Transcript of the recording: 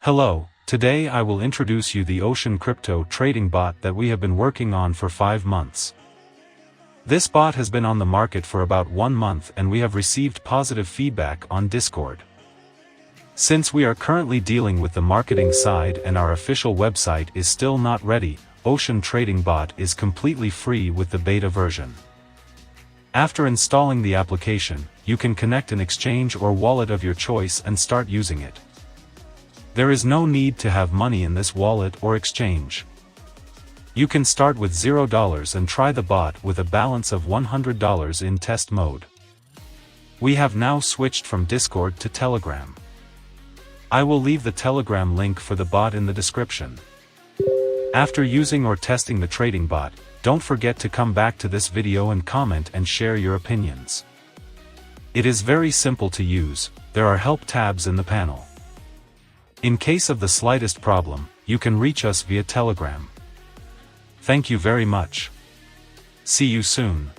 Hello, today I will introduce you the Ocean crypto trading bot that we have been working on for 5 months. This bot has been on the market for about 1 month and we have received positive feedback on Discord. Since we are currently dealing with the marketing side and our official website is still not ready, Ocean Trading Bot is completely free with the beta version. After installing the application, you can connect an exchange or wallet of your choice and start using it. There is no need to have money in this wallet or exchange. You can start with $0 and try the bot with a balance of $100 in test mode. We have now switched from Discord to Telegram. I will leave the Telegram link for the bot in the description. After using or testing the trading bot, don't forget to come back to this video and comment and share your opinions. It is very simple to use. There are help tabs in the panel. In case of the slightest problem, you can reach us via Telegram. Thank you very much. See you soon.